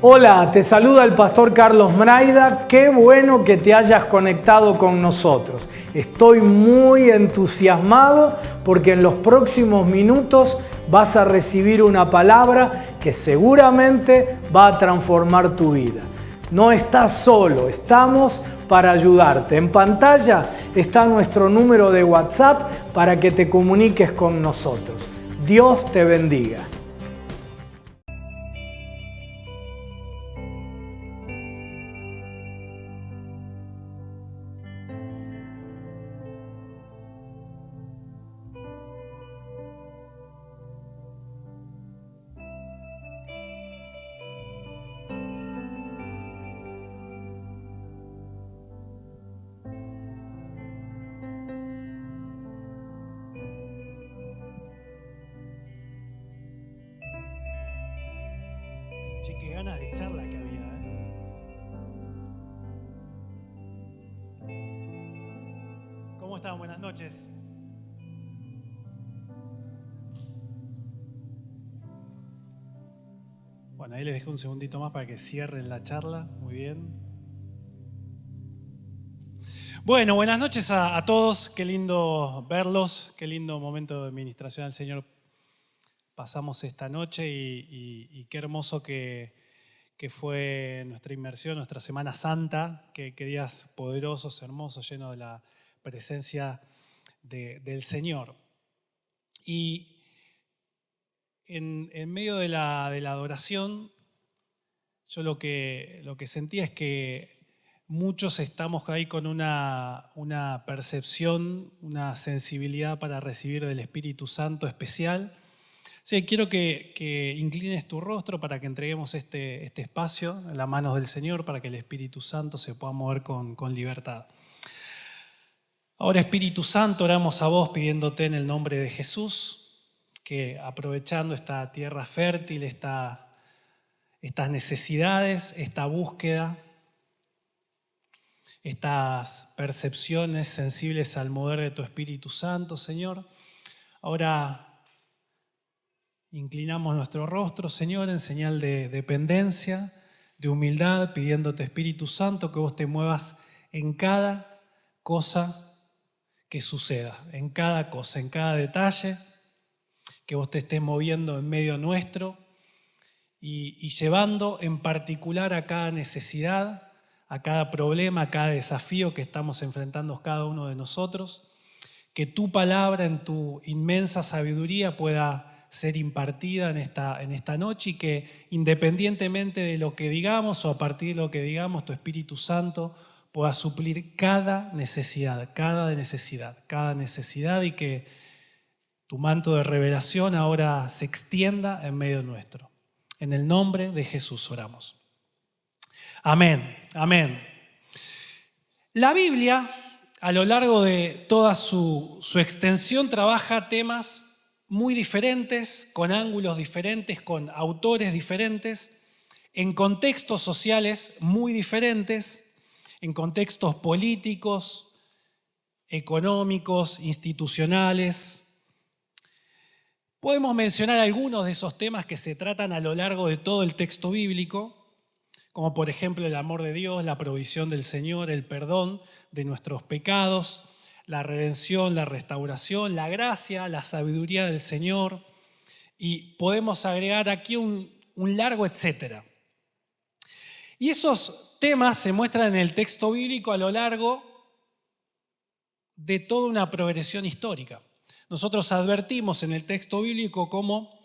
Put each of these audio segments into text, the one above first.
Hola, te saluda el pastor Carlos Mraida. Qué bueno que te hayas conectado con nosotros. Estoy muy entusiasmado porque en los próximos minutos vas a recibir una palabra que seguramente va a transformar tu vida. No estás solo, estamos para ayudarte. En pantalla está nuestro número de WhatsApp para que te comuniques con nosotros. Dios te bendiga. Che, qué ganas de charla que había, ¿Cómo están? Buenas noches. Bueno, ahí les dejo un segundito más para que cierren la charla. Muy bien. Bueno, buenas noches a todos. Qué lindo verlos. Qué lindo momento de administración al Señor pasamos esta noche y qué hermoso que fue nuestra inmersión, nuestra Semana Santa. Qué días poderosos, hermosos, llenos de la presencia del Señor. Y en medio de la adoración, yo lo que sentía es que muchos estamos ahí con una percepción, una sensibilidad para recibir del Espíritu Santo especial. Sí, quiero que inclines tu rostro para que entreguemos este espacio en las manos del Señor, para que el Espíritu Santo se pueda mover con libertad. Ahora, Espíritu Santo, oramos a vos pidiéndote en el nombre de Jesús que, aprovechando esta tierra fértil, estas necesidades, esta búsqueda, estas percepciones sensibles al mover de tu Espíritu Santo, Señor, ahora inclinamos nuestro rostro, Señor, en señal de dependencia, de humildad, pidiéndote, Espíritu Santo, que vos te muevas en cada cosa que suceda, en cada cosa, en cada detalle, que vos te estés moviendo en medio nuestro y llevando en particular a cada necesidad, a cada problema, a cada desafío que estamos enfrentando cada uno de nosotros, que tu palabra en tu inmensa sabiduría pueda ser impartida en esta noche y que independientemente de lo que digamos o a partir de lo que digamos, tu Espíritu Santo pueda suplir cada necesidad y que tu manto de revelación ahora se extienda en medio nuestro. En el nombre de Jesús oramos. Amén, amén. La Biblia, a lo largo de toda su extensión, trabaja temas muy diferentes, con ángulos diferentes, con autores diferentes, en contextos sociales muy diferentes, en contextos políticos, económicos, institucionales. Podemos mencionar algunos de esos temas que se tratan a lo largo de todo el texto bíblico, como por ejemplo el amor de Dios, la provisión del Señor, el perdón de nuestros pecados, la redención, la restauración, la gracia, la sabiduría del Señor, y podemos agregar aquí un largo etcétera. Y esos temas se muestran en el texto bíblico a lo largo de toda una progresión histórica. Nosotros advertimos en el texto bíblico cómo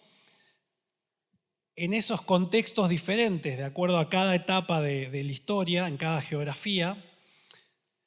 en esos contextos diferentes, de acuerdo a cada etapa de la historia, en cada geografía,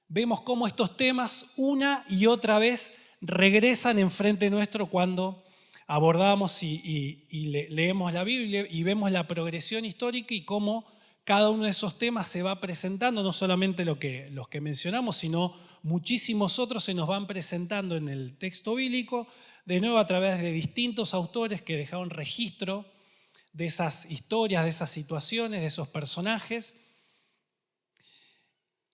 vemos cómo estos temas una y otra vez regresan enfrente nuestro cuando abordamos y leemos la Biblia y vemos la progresión histórica y cómo cada uno de esos temas se va presentando, no solamente los que mencionamos, sino muchísimos otros se nos van presentando en el texto bíblico, de nuevo a través de distintos autores que dejaron registro de esas historias, de esas situaciones, de esos personajes.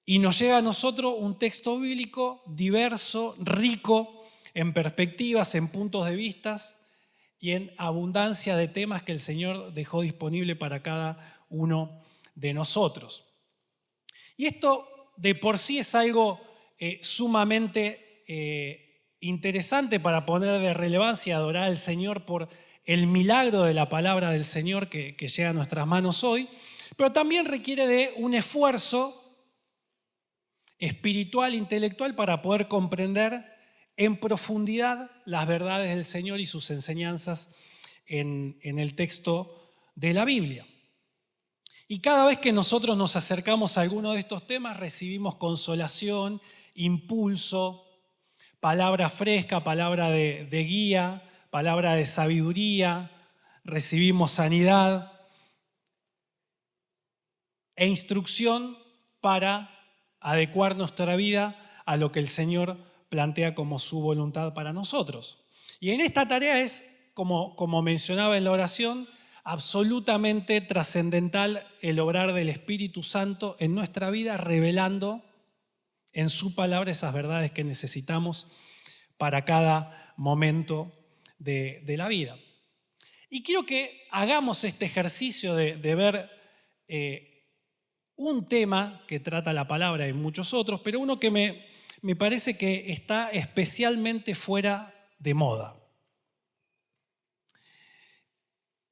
Y nos llega a nosotros un texto bíblico diverso, rico en perspectivas, en puntos de vista y en abundancia de temas que el Señor dejó disponible para cada uno de nosotros. Y esto de por sí es algo sumamente interesante para poner de relevancia y adorar al Señor por el milagro de la palabra del Señor que llega a nuestras manos hoy, pero también requiere de un esfuerzo espiritual, intelectual, para poder comprender en profundidad las verdades del Señor y sus enseñanzas en el texto de la Biblia. Y cada vez que nosotros nos acercamos a alguno de estos temas, recibimos consolación, impulso, palabra fresca, palabra de guía, palabra de sabiduría, recibimos sanidad e instrucción para adecuar nuestra vida a lo que el Señor plantea como su voluntad para nosotros. Y en esta tarea es, como mencionaba en la oración, absolutamente trascendental el obrar del Espíritu Santo en nuestra vida, revelando en su palabra esas verdades que necesitamos para cada momento de la vida. Y quiero que hagamos este ejercicio de ver un tema que trata la palabra y muchos otros, pero uno que me parece que está especialmente fuera de moda,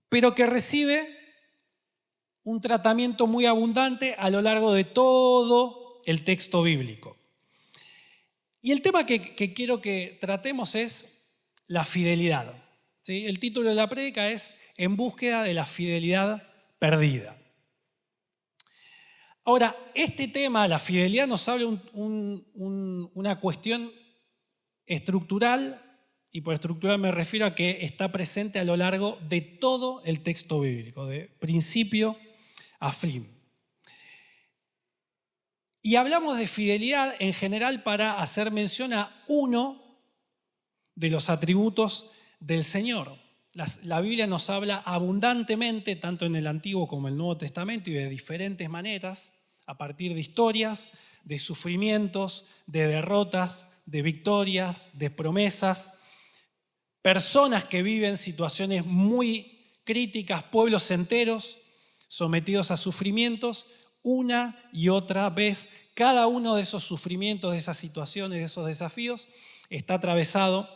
pero que recibe un tratamiento muy abundante a lo largo de todo el texto bíblico. Y el tema que quiero que tratemos es la fidelidad. ¿Sí? El título de la prédica es En búsqueda de la fidelidad perdida. Ahora, este tema, la fidelidad, nos habla una cuestión estructural, y por estructural me refiero a que está presente a lo largo de todo el texto bíblico, de principio a fin. Y hablamos de fidelidad en general para hacer mención a uno de los atributos del Señor. La Biblia nos habla abundantemente, tanto en el Antiguo como en el Nuevo Testamento, y de diferentes maneras, a partir de historias, de sufrimientos, de derrotas, de victorias, de promesas, personas que viven situaciones muy críticas, pueblos enteros sometidos a sufrimientos, una y otra vez. Cada uno de esos sufrimientos, de esas situaciones, de esos desafíos, está atravesado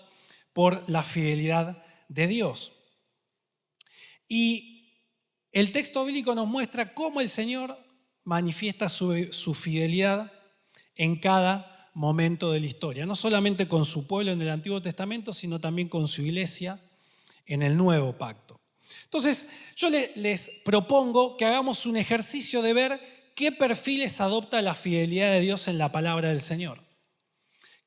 por la fidelidad de Dios. Y el texto bíblico nos muestra cómo el Señor manifiesta su fidelidad en cada momento de la historia, no solamente con su pueblo en el Antiguo Testamento, sino también con su iglesia en el Nuevo Pacto. Entonces, yo les propongo que hagamos un ejercicio de ver qué perfiles adopta la fidelidad de Dios en la palabra del Señor.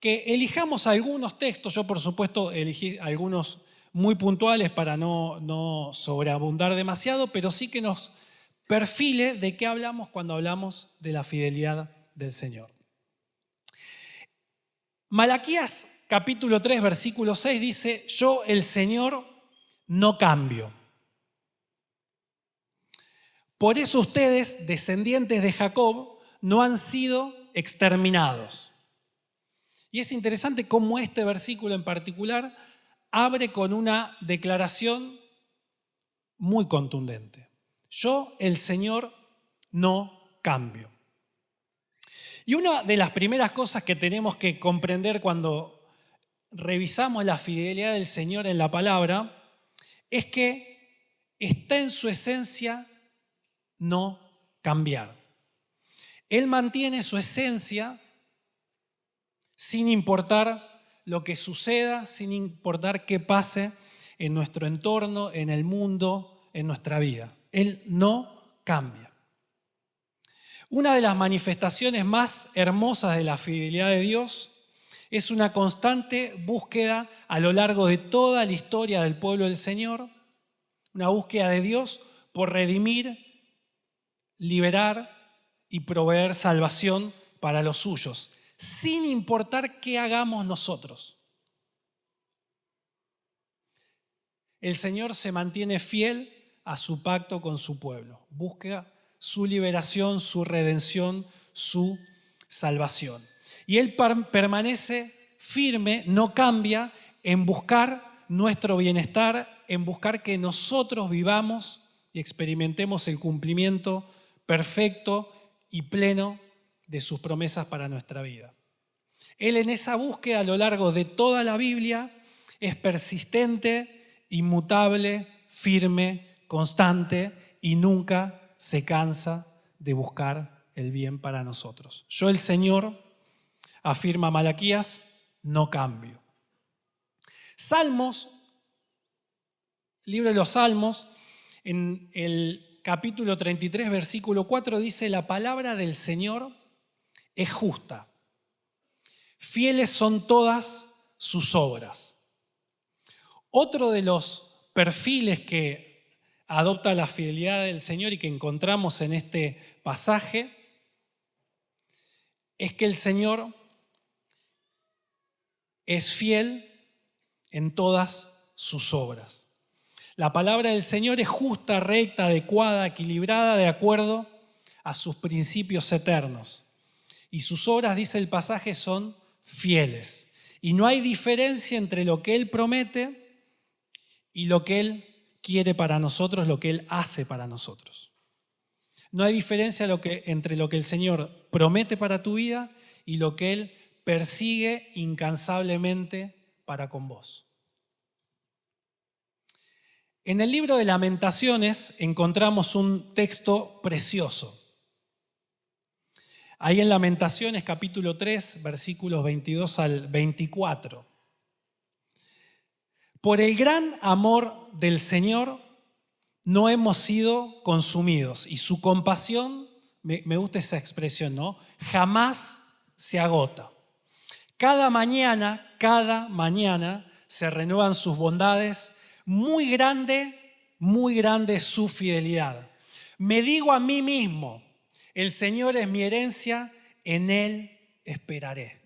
Que elijamos algunos textos, yo por supuesto elegí algunos muy puntuales para no sobreabundar demasiado, pero sí que nos perfile de qué hablamos cuando hablamos de la fidelidad del Señor. Malaquías capítulo 3, versículo 6 dice: yo, el Señor, no cambio. Por eso ustedes, descendientes de Jacob, no han sido exterminados. Y es interesante cómo este versículo en particular abre con una declaración muy contundente. Yo, el Señor, no cambio. Y una de las primeras cosas que tenemos que comprender cuando revisamos la fidelidad del Señor en la palabra es que está en su esencia no cambiar. Él mantiene su esencia sin importar lo que suceda, sin importar qué pase en nuestro entorno, en el mundo, en nuestra vida. Él no cambia. Una de las manifestaciones más hermosas de la fidelidad de Dios es una constante búsqueda a lo largo de toda la historia del pueblo del Señor, una búsqueda de Dios por redimir, liberar y proveer salvación para los suyos, sin importar qué hagamos nosotros. El Señor se mantiene fiel a su pacto con su pueblo, busca su liberación, su redención, su salvación. Y Él permanece firme, no cambia en buscar nuestro bienestar en buscar que nosotros vivamos y experimentemos el cumplimiento perfecto y pleno de sus promesas para nuestra vida. Él en esa búsqueda a lo largo de toda la Biblia es persistente, inmutable, firme, constante y nunca se cansa de buscar el bien para nosotros. Yo, el Señor, afirma Malaquías, no cambio. Salmos, libro de los Salmos, en el capítulo 33, versículo 4, dice: la palabra del Señor es justa, fieles son todas sus obras. Otro de los perfiles que adopta la fidelidad del Señor y que encontramos en este pasaje es que el Señor es fiel en todas sus obras. La palabra del Señor es justa, recta, adecuada, equilibrada, de acuerdo a sus principios eternos. Y sus obras, dice el pasaje, son fieles. Y no hay diferencia entre lo que Él promete y lo que Él quiere para nosotros, lo que Él hace para nosotros. No hay diferencia entre lo que el Señor promete para tu vida y lo que Él persigue incansablemente para con vos. En el libro de Lamentaciones encontramos un texto precioso. Ahí en Lamentaciones capítulo 3, versículos 22 al 24. Por el gran amor del Señor no hemos sido consumidos, y su compasión, me gusta esa expresión, ¿no? Jamás se agota. Cada mañana se renuevan sus bondades. Muy grande es su fidelidad. Me digo a mí mismo: el Señor es mi herencia, en Él esperaré.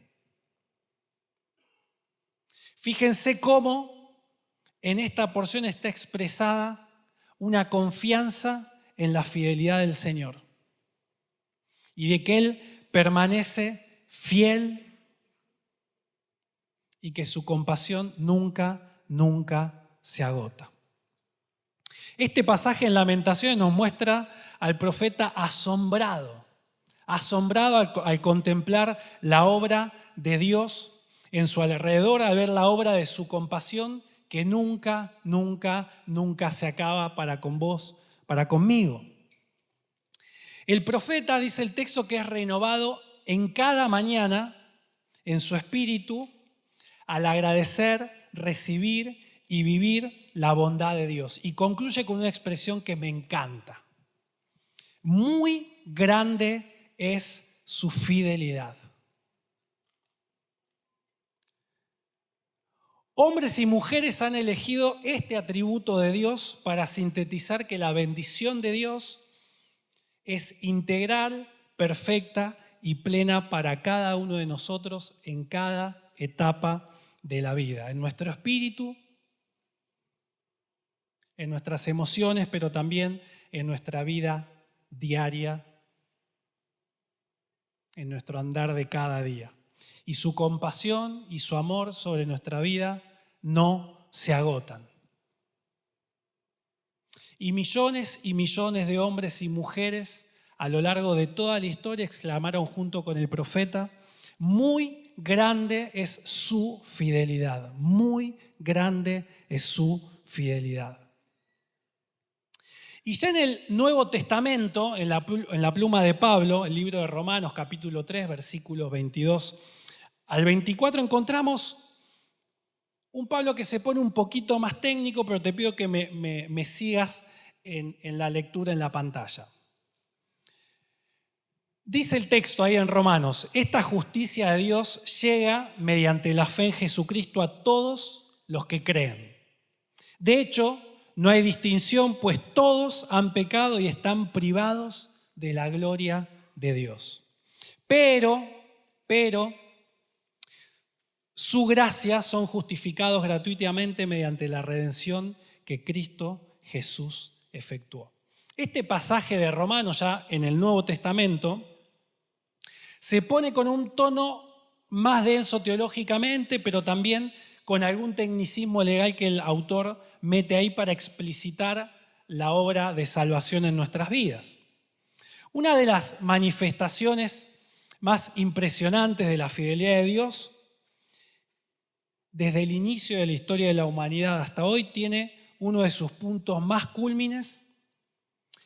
Fíjense cómo en esta porción está expresada una confianza en la fidelidad del Señor y de que Él permanece fiel y que su compasión nunca se agota. Este pasaje en Lamentaciones nos muestra al profeta asombrado al contemplar la obra de Dios en su alrededor, al ver la obra de su compasión que nunca se acaba para con vos, para conmigo. El profeta, dice el texto, que es renovado en cada mañana en su espíritu al agradecer, recibir y vivir la bondad de Dios. Y concluye con una expresión que me encanta. Muy grande es su fidelidad. Hombres y mujeres han elegido este atributo de Dios para sintetizar que la bendición de Dios es integral, perfecta y plena para cada uno de nosotros en cada etapa de la vida, en nuestro espíritu, en nuestras emociones, pero también en nuestra vida diaria, en nuestro andar de cada día. Y su compasión y su amor sobre nuestra vida no se agotan. Y millones de hombres y mujeres a lo largo de toda la historia exclamaron junto con el profeta: muy grande es su fidelidad, muy grande es su fidelidad. Y ya en el Nuevo Testamento, en la pluma de Pablo, el libro de Romanos capítulo 3, versículos 22 al 24, encontramos un Pablo que se pone un poquito más técnico, pero te pido que me sigas en la lectura en la pantalla. Dice el texto ahí en Romanos: esta justicia de Dios llega mediante la fe en Jesucristo a todos los que creen. De hecho, no hay distinción, pues todos han pecado y están privados de la gloria de Dios. Pero, su gracia son justificados gratuitamente mediante la redención que Cristo Jesús efectuó. Este pasaje de Romanos, ya en el Nuevo Testamento, se pone con un tono más denso teológicamente, pero también con algún tecnicismo legal que el autor mete ahí para explicitar la obra de salvación en nuestras vidas. Una de las manifestaciones más impresionantes de la fidelidad de Dios, desde el inicio de la historia de la humanidad hasta hoy, tiene uno de sus puntos más cúlmines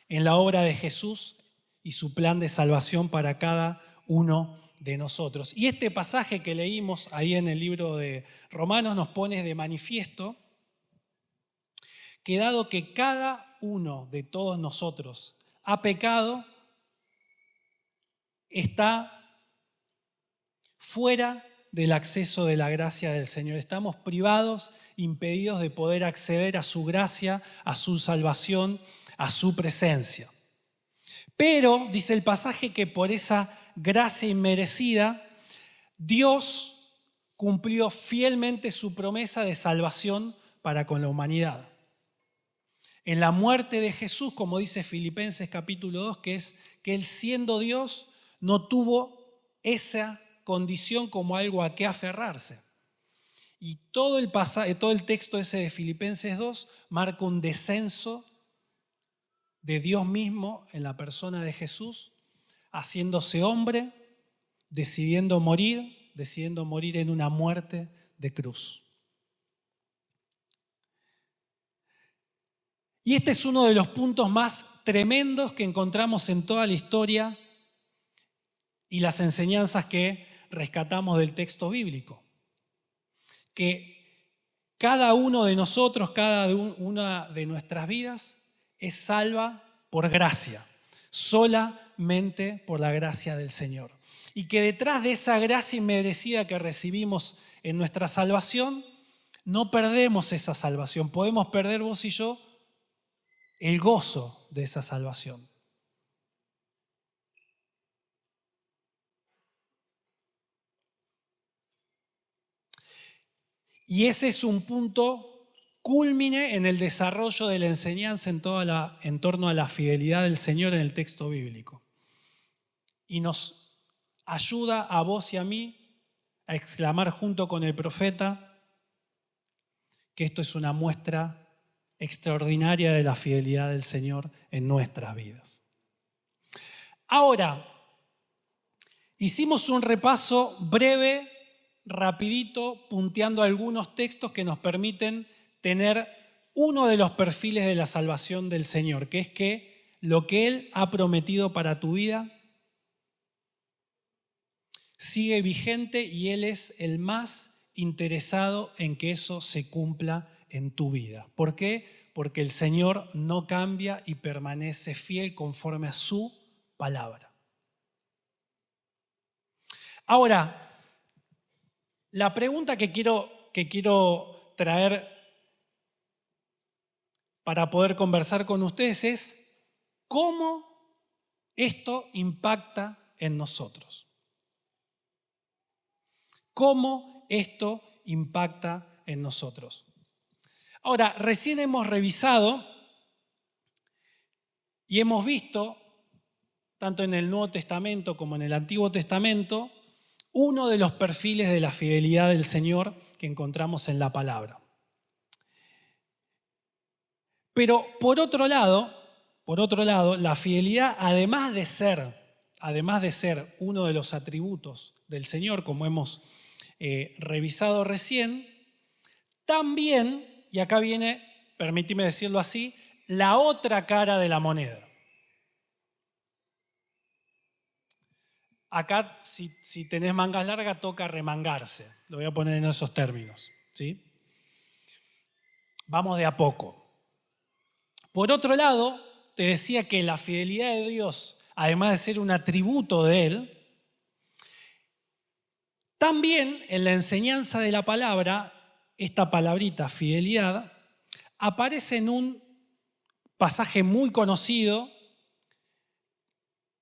en la obra de Jesús y su plan de salvación para cada uno de nosotros. Y este pasaje que leímos ahí en el libro de Romanos nos pone de manifiesto que dado que cada uno de todos nosotros ha pecado, está fuera del acceso de la gracia del Señor. Estamos privados, impedidos de poder acceder a su gracia, a su salvación, a su presencia. Pero, dice el pasaje, que por esa gracia inmerecida, Dios cumplió fielmente su promesa de salvación para con la humanidad. En la muerte de Jesús, como dice Filipenses capítulo 2, que es que Él siendo Dios no tuvo esa condición como algo a qué aferrarse. Y todo el texto ese de Filipenses 2 marca un descenso de Dios mismo en la persona de Jesús, haciéndose hombre, decidiendo morir en una muerte de cruz. Y este es uno de los puntos más tremendos que encontramos en toda la historia y las enseñanzas que rescatamos del texto bíblico. Que cada uno de nosotros, cada una de nuestras vidas es salva por gracia, solamente por la gracia del Señor. Y que detrás de esa gracia inmerecida que recibimos en nuestra salvación, no perdemos esa salvación. Podemos perder vos y yo el gozo de esa salvación. Y ese es un punto cúlmine en el desarrollo de la enseñanza en torno a la fidelidad del Señor en el texto bíblico. Y nos ayuda a vos y a mí a exclamar junto con el profeta que esto es una muestra extraordinaria de la fidelidad del Señor en nuestras vidas. Ahora, hicimos un repaso breve, rapidito, punteando algunos textos que nos permiten tener uno de los perfiles de la salvación del Señor, que es que lo que Él ha prometido para tu vida sigue vigente y Él es el más interesado en que eso se cumpla en tu vida. ¿Por qué? Porque el Señor no cambia y permanece fiel conforme a su palabra. Ahora, la pregunta que quiero traer para poder conversar con ustedes es ¿cómo esto impacta en nosotros? ¿Cómo esto impacta en nosotros? Ahora, recién hemos revisado y hemos visto, tanto en el Nuevo Testamento como en el Antiguo Testamento, uno de los perfiles de la fidelidad del Señor que encontramos en la palabra. Pero por otro lado, la fidelidad, además de ser uno de los atributos del Señor, como hemos revisado recién, también, y acá viene, permíteme decirlo así, la otra cara de la moneda. Acá, si tenés mangas largas, toca remangarse. Lo voy a poner en esos términos, ¿sí? Vamos de a poco. Por otro lado, te decía que la fidelidad de Dios, además de ser un atributo de Él, también en la enseñanza de la palabra, esta palabrita, fidelidad, aparece en un pasaje muy conocido,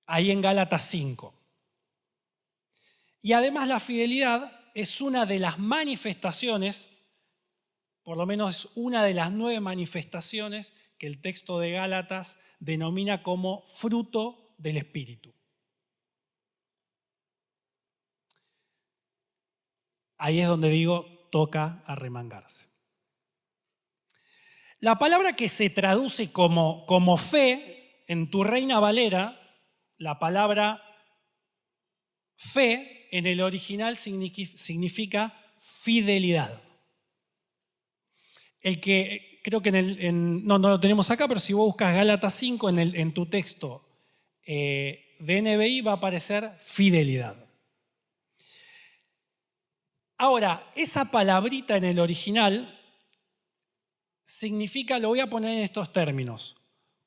ahí en Gálatas 5. Y además la fidelidad es una de las manifestaciones, por lo menos es una de las 9 manifestaciones que el texto de Gálatas denomina como fruto del Espíritu. Ahí es donde digo, toca arremangarse. La palabra que se traduce como fe en tu Reina Valera, la palabra fe en el original significa fidelidad. El que creo que no lo tenemos acá, pero si vos buscas Gálatas 5 en tu texto de NBI va a aparecer fidelidad. Ahora, esa palabrita en el original significa, lo voy a poner en estos términos,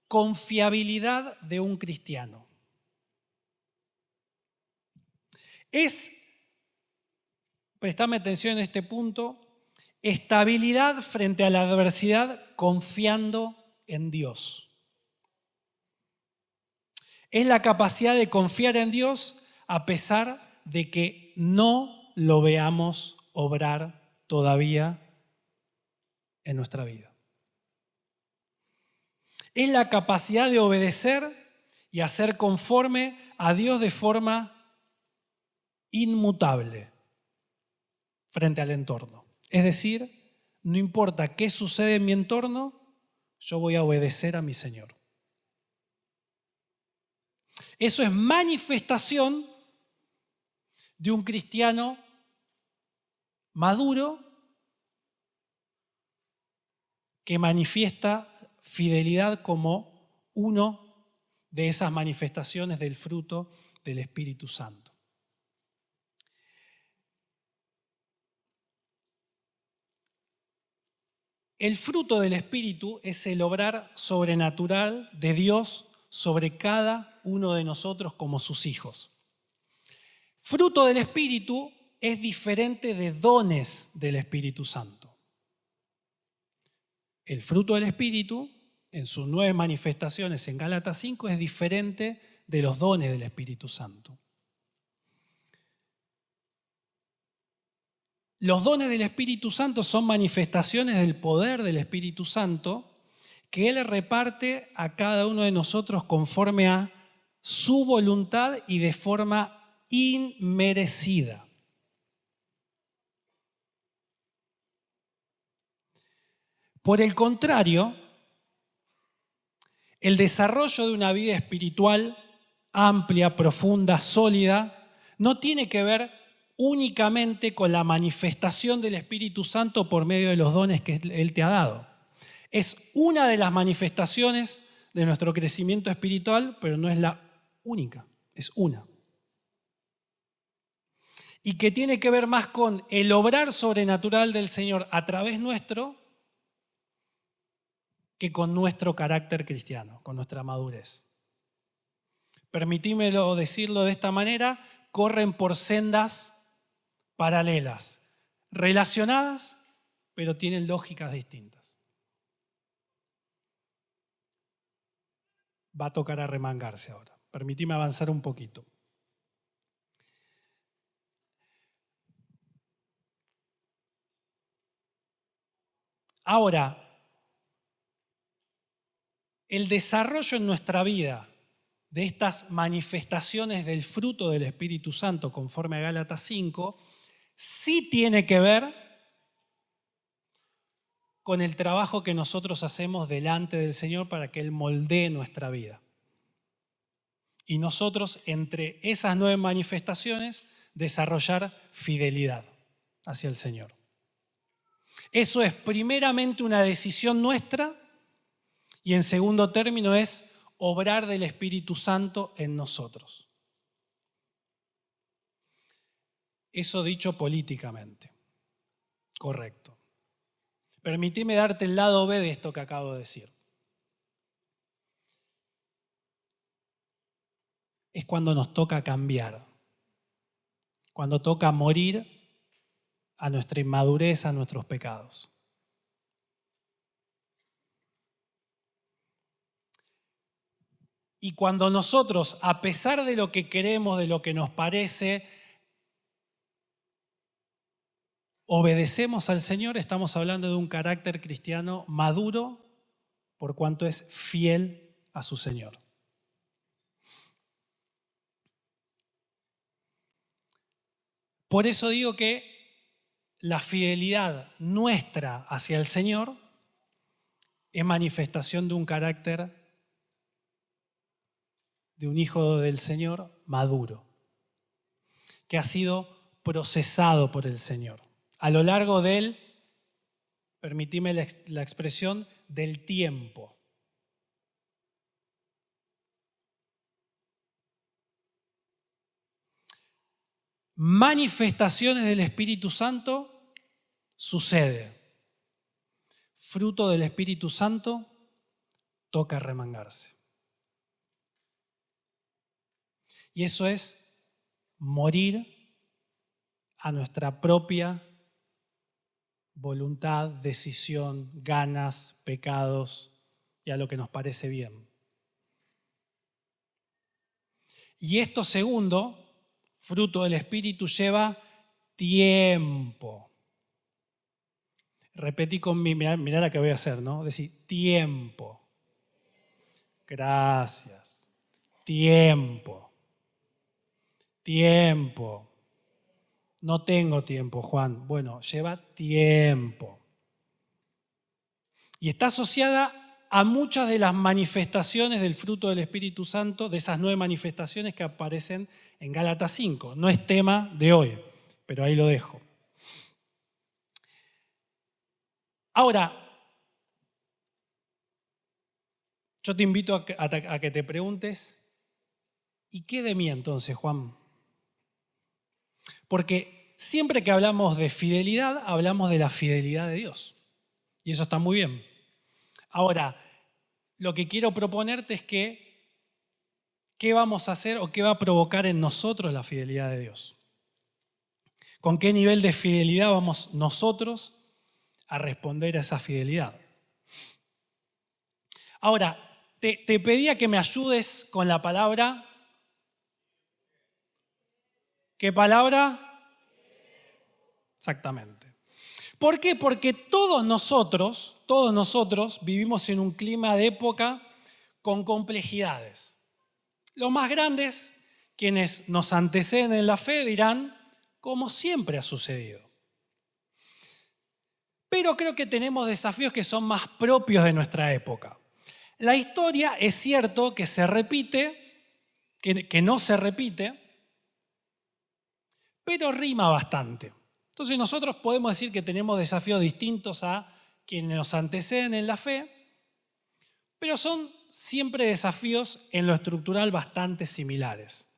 confiabilidad de un cristiano. Prestame atención en este punto, estabilidad frente a la adversidad confiando en Dios. Es la capacidad de confiar en Dios a pesar de que no lo veamos obrar todavía en nuestra vida. Es la capacidad de obedecer y hacer conforme a Dios de forma inmutable frente al entorno. Es decir, no importa qué sucede en mi entorno, yo voy a obedecer a mi Señor. Eso es manifestación de un cristiano maduro que manifiesta fidelidad como uno de esas manifestaciones del fruto del Espíritu Santo. El fruto del Espíritu es el obrar sobrenatural de Dios sobre cada uno de nosotros como sus hijos. Fruto del Espíritu es diferente de dones del Espíritu Santo. El fruto del Espíritu, en sus 9 manifestaciones en Gálatas 5, es diferente de los dones del Espíritu Santo. Los dones del Espíritu Santo son manifestaciones del poder del Espíritu Santo que Él reparte a cada uno de nosotros conforme a su voluntad y de forma inmerecida. Por el contrario, el desarrollo de una vida espiritual amplia, profunda, sólida, no tiene que ver únicamente con la manifestación del Espíritu Santo por medio de los dones que Él te ha dado. Es una de las manifestaciones de nuestro crecimiento espiritual, pero no es la única, es una. Y que tiene que ver más con el obrar sobrenatural del Señor a través nuestro que con nuestro carácter cristiano, con nuestra madurez. Permitímelo decirlo de esta manera, corren por sendas paralelas, relacionadas, pero tienen lógicas distintas. Va a tocar arremangarse ahora. Permitime avanzar un poquito. Ahora, el desarrollo en nuestra vida de estas manifestaciones del fruto del Espíritu Santo, conforme a Gálatas 5, sí tiene que ver con el trabajo que nosotros hacemos delante del Señor para que Él moldee nuestra vida. Y nosotros, entre esas 9 manifestaciones, desarrollar fidelidad hacia el Señor. Eso es primeramente una decisión nuestra y en segundo término es obrar del Espíritu Santo en nosotros. Eso dicho políticamente. Correcto. Permitime darte el lado B de esto que acabo de decir. Es cuando nos toca cambiar, cuando toca morir a nuestra inmadurez, a nuestros pecados. Y cuando nosotros, a pesar de lo que queremos, de lo que nos parece, obedecemos al Señor, estamos hablando de un carácter cristiano maduro por cuanto es fiel a su Señor. Por eso digo que la fidelidad nuestra hacia el Señor es manifestación de un carácter de un hijo del Señor maduro, que ha sido procesado por el Señor. A lo largo del, permitime la expresión, del tiempo. Manifestaciones del Espíritu Santo sucede. Fruto del Espíritu Santo toca remangarse. Y eso es morir a nuestra propia voluntad, decisión, ganas, pecados y a lo que nos parece bien. Y esto segundo, fruto del Espíritu, lleva tiempo. Repetí conmigo, mirá la que voy a hacer, ¿no? Decir tiempo. Gracias. Tiempo. Tiempo. No tengo tiempo, Juan. Bueno, lleva tiempo. Y está asociada a muchas de las manifestaciones del fruto del Espíritu Santo, de esas 9 manifestaciones que aparecen en Gálatas 5. No es tema de hoy, pero ahí lo dejo. Ahora, yo te invito a que te preguntes, ¿y qué de mí entonces, Juan? Porque siempre que hablamos de fidelidad, hablamos de la fidelidad de Dios. Y eso está muy bien. Ahora, lo que quiero proponerte es que, ¿qué vamos a hacer o qué va a provocar en nosotros la fidelidad de Dios? ¿Con qué nivel de fidelidad vamos nosotros a responder a esa fidelidad? Ahora, te pedía que me ayudes con la palabra. ¿Qué palabra? Exactamente. ¿Por qué? Porque todos nosotros vivimos en un clima de época con complejidades. Los más grandes, quienes nos anteceden en la fe, dirán, como siempre ha sucedido. Pero creo que tenemos desafíos que son más propios de nuestra época. La historia es cierto que se repite, que no se repite, pero rima bastante. Entonces nosotros podemos decir que tenemos desafíos distintos a quienes nos anteceden en la fe, pero son siempre desafíos en lo estructural bastante similares.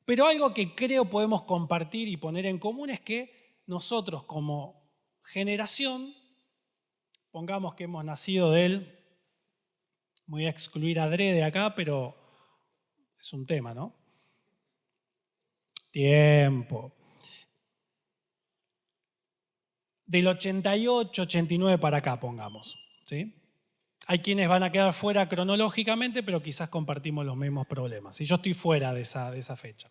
Pero algo que creo podemos compartir y poner en común es que nosotros como generación, pongamos que hemos nacido de él, voy a excluir a adrede acá, pero es un tema, ¿no? Tiempo. Del 88, 89 para acá, pongamos, ¿sí? Hay quienes van a quedar fuera cronológicamente, pero quizás compartimos los mismos problemas. Y yo estoy fuera de esa fecha.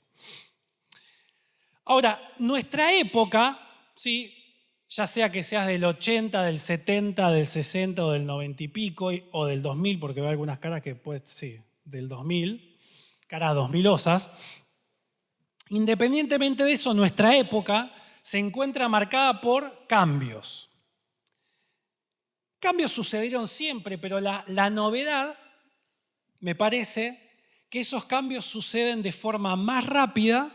Ahora, nuestra época, ¿sí? Ya sea que seas del 80, del 70, del 60 o del 90 y pico, o del 2000, porque veo algunas caras que pues sí, del 2000, caras 2000osas. Independientemente de eso, nuestra época se encuentra marcada por cambios. Cambios sucedieron siempre, pero la novedad, me parece, que esos cambios suceden de forma más rápida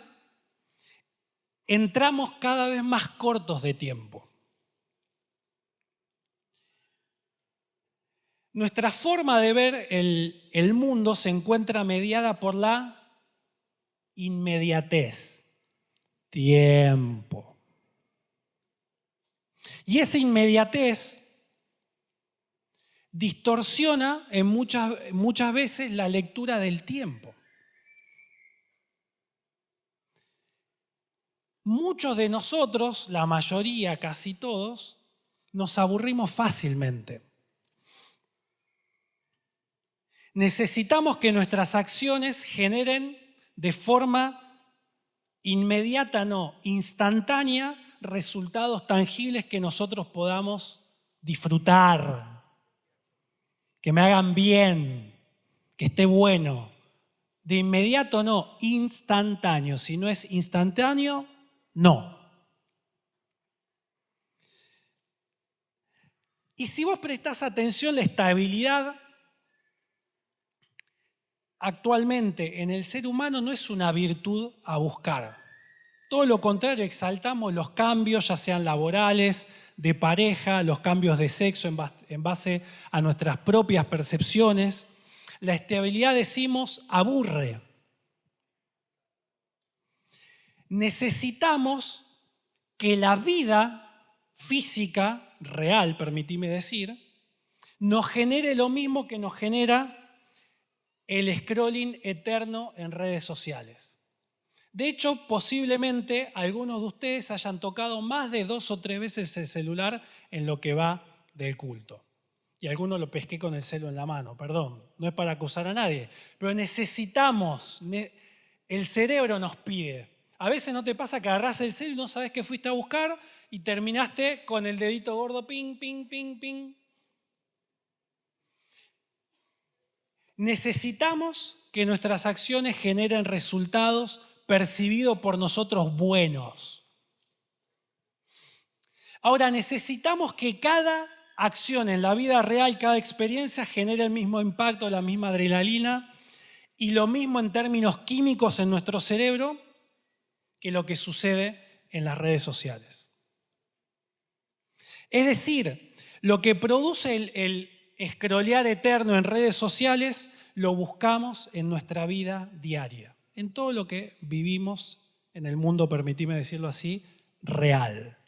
en tramos cada vez más cortos de tiempo. Nuestra forma de ver el mundo se encuentra mediada por la inmediatez, tiempo. Y esa inmediatez distorsiona en muchas veces la lectura del tiempo. Muchos de nosotros, la mayoría, casi todos, nos aburrimos fácilmente. Necesitamos que nuestras acciones generen de forma inmediata, no, instantánea, resultados tangibles que nosotros podamos disfrutar, que me hagan bien, que esté bueno. De inmediato no, instantáneo. Si no es instantáneo, no. Y si vos prestás atención, la estabilidad actualmente en el ser humano no es una virtud a buscar. Todo lo contrario, exaltamos los cambios, ya sean laborales, de pareja, los cambios de sexo en base a nuestras propias percepciones. La estabilidad, decimos, aburre. Necesitamos que la vida física, real, permitime decir, nos genere lo mismo que nos genera el scrolling eterno en redes sociales. De hecho, posiblemente algunos de ustedes hayan tocado más de 2 o 3 veces el celular en lo que va del culto. Y algunos lo pesqué con el celu en la mano, perdón, no es para acusar a nadie, pero necesitamos, el cerebro nos pide. A veces no te pasa que agarrás el celu y no sabes qué fuiste a buscar y terminaste con el dedito gordo, ping, ping, ping, ping. Necesitamos que nuestras acciones generen resultados percibidos por nosotros buenos. Ahora, necesitamos que cada acción en la vida real, cada experiencia genere el mismo impacto, la misma adrenalina y lo mismo en términos químicos en nuestro cerebro que lo que sucede en las redes sociales. Es decir, lo que produce el scrollear eterno en redes sociales lo buscamos en nuestra vida diaria, en todo lo que vivimos en el mundo, permitime decirlo así, real.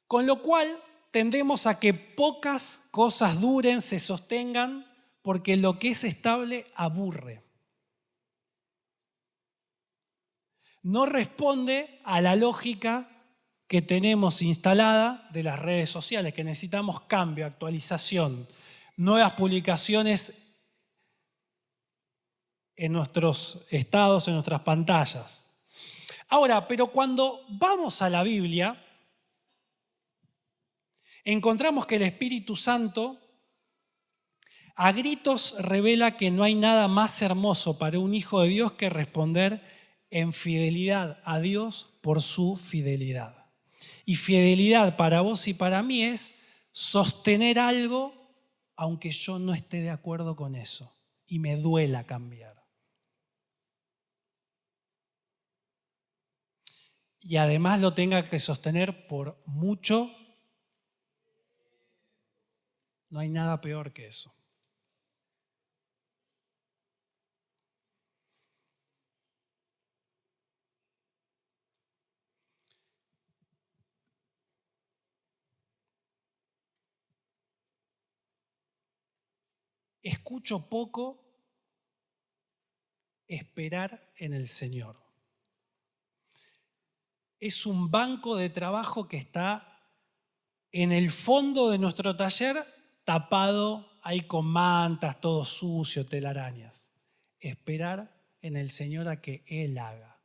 Con lo cual tendemos a que pocas cosas duren, se sostengan, porque lo que es estable aburre. No responde a la lógica que tenemos instalada de las redes sociales, que necesitamos cambio, actualización, nuevas publicaciones en nuestros estados, en nuestras pantallas. Ahora, pero cuando vamos a la Biblia, encontramos que el Espíritu Santo a gritos revela que no hay nada más hermoso para un hijo de Dios que responder en fidelidad a Dios por su fidelidad. Y fidelidad para vos y para mí es sostener algo aunque yo no esté de acuerdo con eso y me duela cambiar. Y además lo tenga que sostener por mucho. No hay nada peor que eso. Escucho poco esperar en el Señor. Es un banco de trabajo que está en el fondo de nuestro taller, tapado ahí con mantas, todo sucio, telarañas. Esperar en el Señor a que Él haga.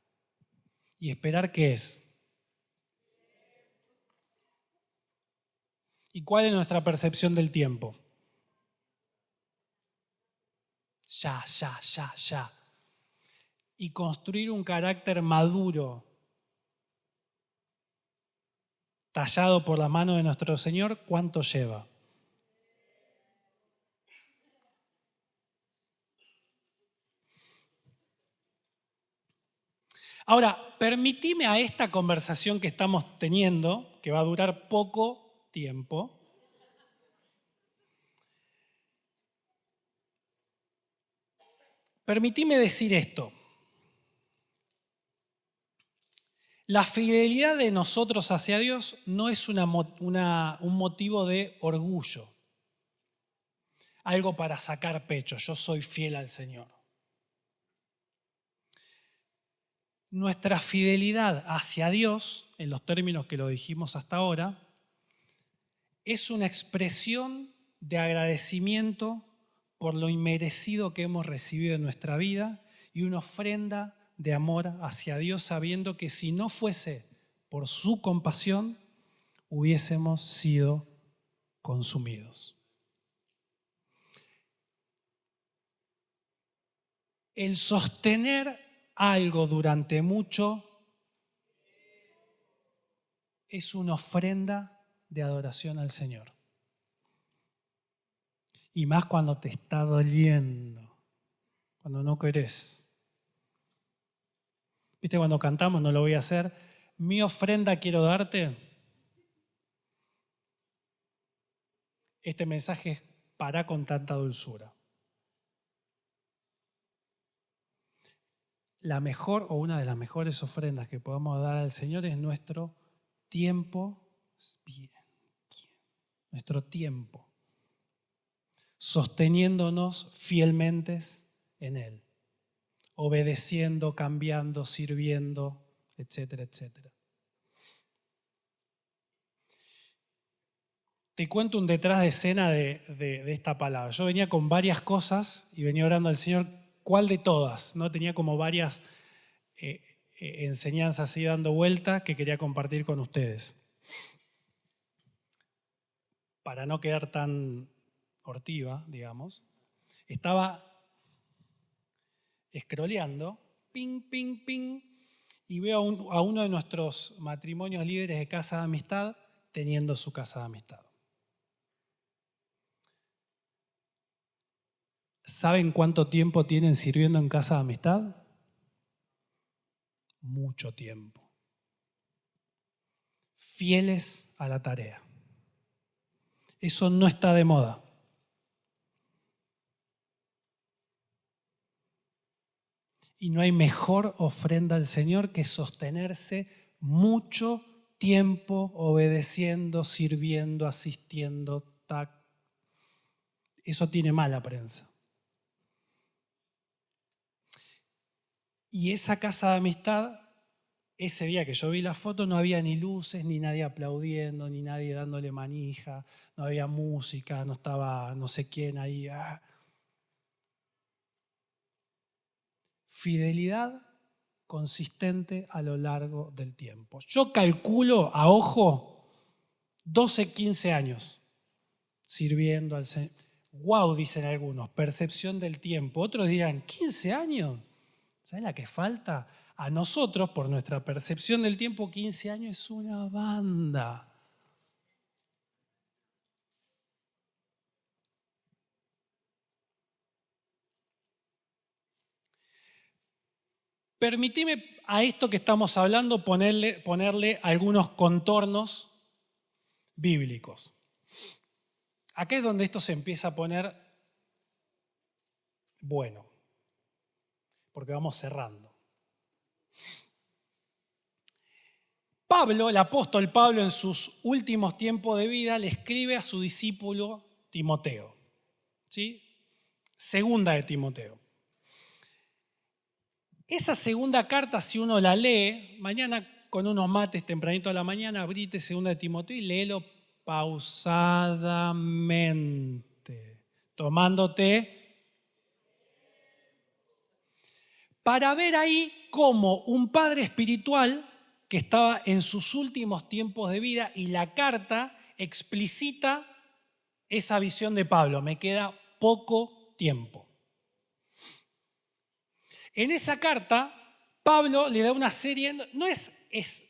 ¿Y esperar qué es? ¿Y cuál es nuestra percepción del tiempo? Ya, ya, ya, ya. Y construir un carácter maduro, tallado por la mano de nuestro Señor, ¿cuánto lleva? Ahora, permitime a esta conversación que estamos teniendo, que va a durar poco tiempo, permitime decir esto. La fidelidad de nosotros hacia Dios no es un motivo de orgullo, algo para sacar pecho, yo soy fiel al Señor. Nuestra fidelidad hacia Dios, en los términos que lo dijimos hasta ahora, es una expresión de agradecimiento por lo inmerecido que hemos recibido en nuestra vida y una ofrenda de amor hacia Dios, sabiendo que si no fuese por su compasión, hubiésemos sido consumidos. El sostener algo durante mucho es una ofrenda de adoración al Señor. Y más cuando te está doliendo, cuando no querés. ¿Viste cuando cantamos? No lo voy a hacer. Mi ofrenda quiero darte. Este mensaje es para con tanta dulzura. La mejor o una de las mejores ofrendas que podamos dar al Señor es nuestro tiempo. Nuestro tiempo. Sosteniéndonos fielmente en Él. Obedeciendo, cambiando, sirviendo, etcétera, etcétera. Te cuento un detrás de escena de esta palabra. Yo venía con varias cosas y venía orando al Señor, ¿cuál de todas? ¿No? Tenía como varias enseñanzas así dando vueltas que quería compartir con ustedes. Para no quedar tan hortiva, digamos, estaba scrolleando, ping, ping, ping, y veo a uno de nuestros matrimonios líderes de Casa de Amistad teniendo su casa de amistad. ¿Saben cuánto tiempo tienen sirviendo en Casa de Amistad? Mucho tiempo. Fieles a la tarea. Eso no está de moda. Y no hay mejor ofrenda al Señor que sostenerse mucho tiempo obedeciendo, sirviendo, asistiendo. Eso tiene mala prensa. Y esa casa de amistad, ese día que yo vi la foto, no había ni luces, ni nadie aplaudiendo, ni nadie dándole manija, no había música, no estaba no sé quién ahí. Fidelidad consistente a lo largo del tiempo. Yo calculo a ojo 12, 15 años sirviendo al Señor. Wow, dicen algunos, percepción del tiempo. Otros dirán, 15 años. ¿Sabes la que falta? A nosotros, por nuestra percepción del tiempo, 15 años es una banda. Permitime a esto que estamos hablando ponerle algunos contornos bíblicos. Acá es donde esto se empieza a poner bueno, porque vamos cerrando. Pablo, el apóstol Pablo, en sus últimos tiempos de vida, le escribe a su discípulo Timoteo. ¿Sí? Segunda de Timoteo. Esa segunda carta, si uno la lee, mañana con unos mates tempranito a la mañana, abrite segunda de Timoteo y léelo pausadamente, tomándote para ver ahí cómo un padre espiritual que estaba en sus últimos tiempos de vida y la carta explicita esa visión de Pablo. Me queda poco tiempo. En esa carta, Pablo le da una serie, no es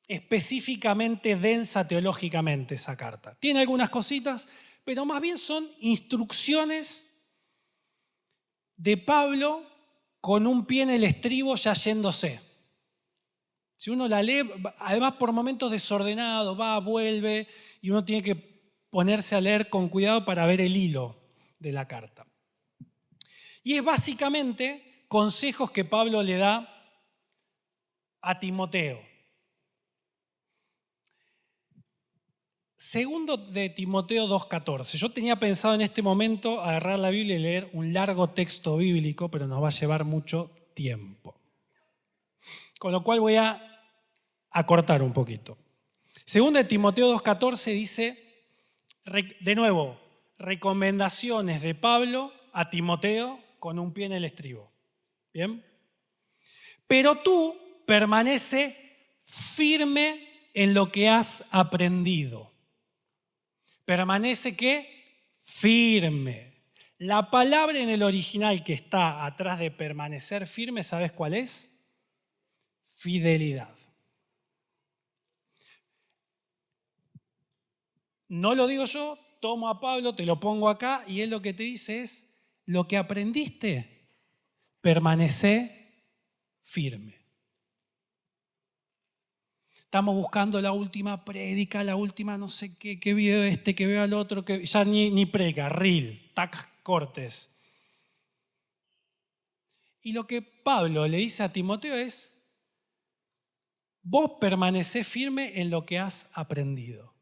específicamente densa teológicamente esa carta. Tiene algunas cositas, pero más bien son instrucciones de Pablo con un pie en el estribo ya yéndose. Si uno la lee, además por momentos desordenado, va, vuelve, y uno tiene que ponerse a leer con cuidado para ver el hilo de la carta. Y es básicamente consejos que Pablo le da a Timoteo. Segundo de Timoteo 2:14. Yo tenía pensado en este momento agarrar la Biblia y leer un largo texto bíblico, pero nos va a llevar mucho tiempo. Con lo cual voy a acortar un poquito. Segundo de Timoteo 2:14 dice, de nuevo, recomendaciones de Pablo a Timoteo con un pie en el estribo. ¿Bien? Pero tú permanece firme en lo que has aprendido. Permanece ¿qué? Firme. La palabra en el original que está atrás de permanecer firme, ¿sabes cuál es? Fidelidad. No lo digo yo, tomo a Pablo, te lo pongo acá y él lo que te dice es, lo que aprendiste, permanece firme. Estamos buscando la última prédica, la última no sé qué, que veo este, que veo al otro, que ya ni prédica, reel, tac, cortes. Y lo que Pablo le dice a Timoteo es, vos permanecés firme en lo que has aprendido.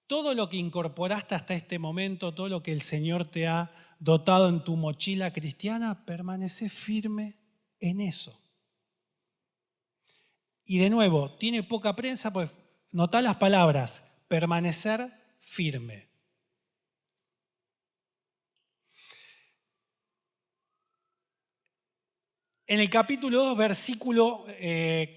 Todo lo que incorporaste hasta este momento, todo lo que el Señor te ha dotado en tu mochila cristiana, permanece firme en eso. Y de nuevo, tiene poca prensa, pues notá las palabras, permanecer firme. En el capítulo 2,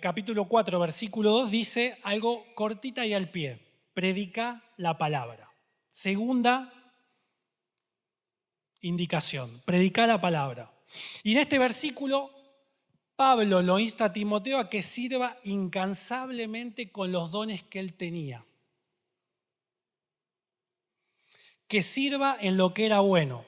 capítulo 4, versículo 2 dice algo cortita y al pie, predica la palabra. Segunda indicación, predica la palabra. Y en este versículo Pablo lo insta a Timoteo a que sirva incansablemente con los dones que él tenía. Que sirva en lo que era bueno.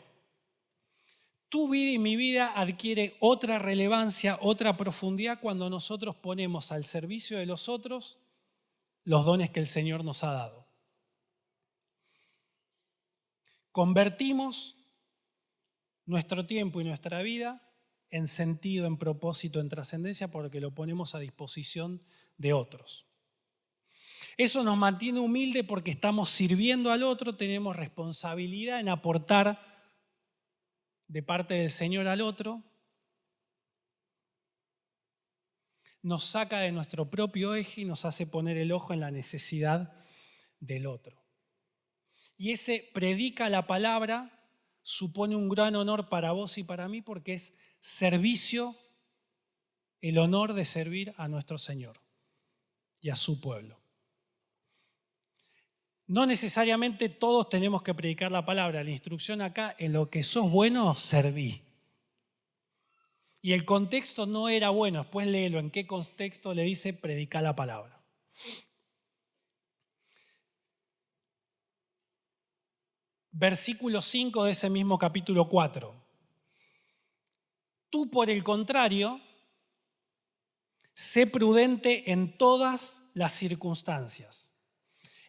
Tu vida y mi vida adquiere otra relevancia, otra profundidad cuando nosotros ponemos al servicio de los otros los dones que el Señor nos ha dado. Convertimos nuestro tiempo y nuestra vida en sentido, en propósito, en trascendencia, porque lo ponemos a disposición de otros. Eso nos mantiene humildes porque estamos sirviendo al otro, tenemos responsabilidad en aportar de parte del Señor al otro. Nos saca de nuestro propio eje y nos hace poner el ojo en la necesidad del otro. Y ese predica la palabra supone un gran honor para vos y para mí porque es servicio, el honor de servir a nuestro Señor y a su pueblo. No necesariamente todos tenemos que predicar la palabra. La instrucción acá, en lo que sos bueno, serví. Y el contexto no era bueno. Después léelo en qué contexto le dice predicar la palabra. Versículo 5 de ese mismo capítulo 4. Tú, por el contrario, sé prudente en todas las circunstancias.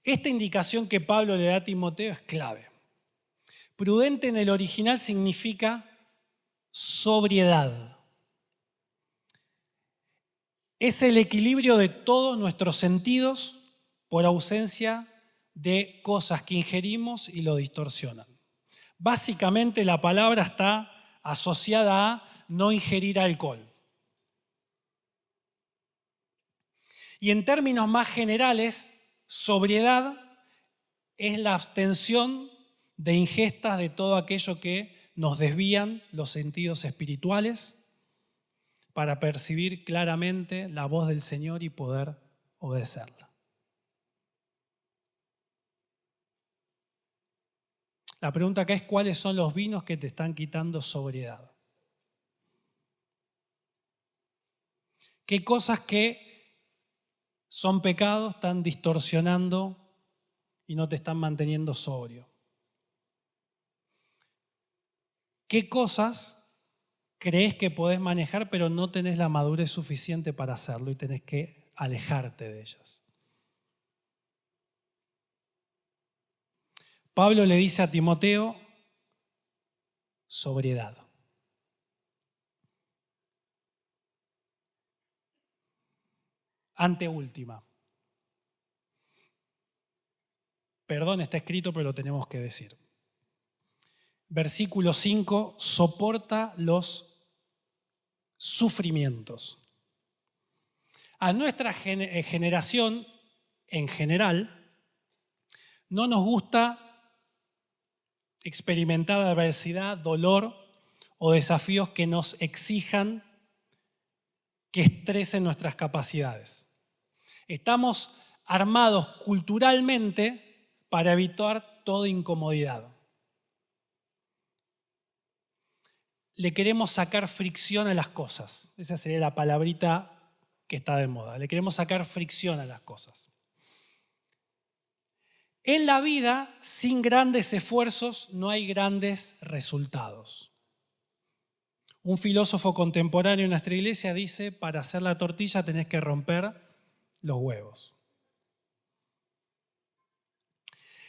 Esta indicación que Pablo le da a Timoteo es clave. Prudente en el original significa sobriedad. Es el equilibrio de todos nuestros sentidos por ausencia de cosas que ingerimos y lo distorsionan. Básicamente la palabra está asociada a no ingerir alcohol. Y en términos más generales, sobriedad es la abstención de ingestas de todo aquello que nos desvían los sentidos espirituales para percibir claramente la voz del Señor y poder obedecerla. La pregunta acá es cuáles son los vinos que te están quitando sobriedad. ¿Qué cosas que son pecados están distorsionando y no te están manteniendo sobrio? ¿Qué cosas crees que podés manejar pero no tenés la madurez suficiente para hacerlo y tenés que alejarte de ellas? Pablo le dice a Timoteo, sobriedad. Anteúltima. Perdón, está escrito, pero lo tenemos que decir. Versículo 5, soporta los sufrimientos. A nuestra generación, en general, no nos gusta experimentar adversidad, dolor o desafíos que nos exijan, que estresen nuestras capacidades. Estamos armados culturalmente para evitar toda incomodidad. Le queremos sacar fricción a las cosas. Esa sería la palabrita que está de moda. Le queremos sacar fricción a las cosas. En la vida, sin grandes esfuerzos, no hay grandes resultados. Un filósofo contemporáneo en nuestra iglesia dice, para hacer la tortilla tenés que romper los huevos.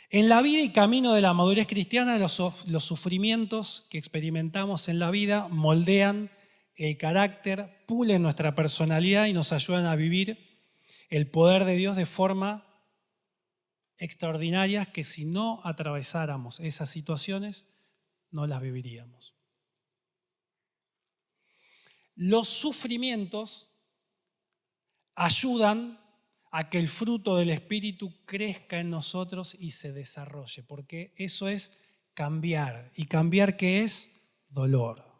En la vida y camino de la madurez cristiana, los sufrimientos que experimentamos en la vida moldean el carácter, pulen nuestra personalidad y nos ayudan a vivir el poder de Dios de forma extraordinaria que si no atravesáramos esas situaciones, no las viviríamos. Los sufrimientos ayudan a que el fruto del Espíritu crezca en nosotros y se desarrolle, porque eso es cambiar. ¿Y cambiar qué es? Dolor.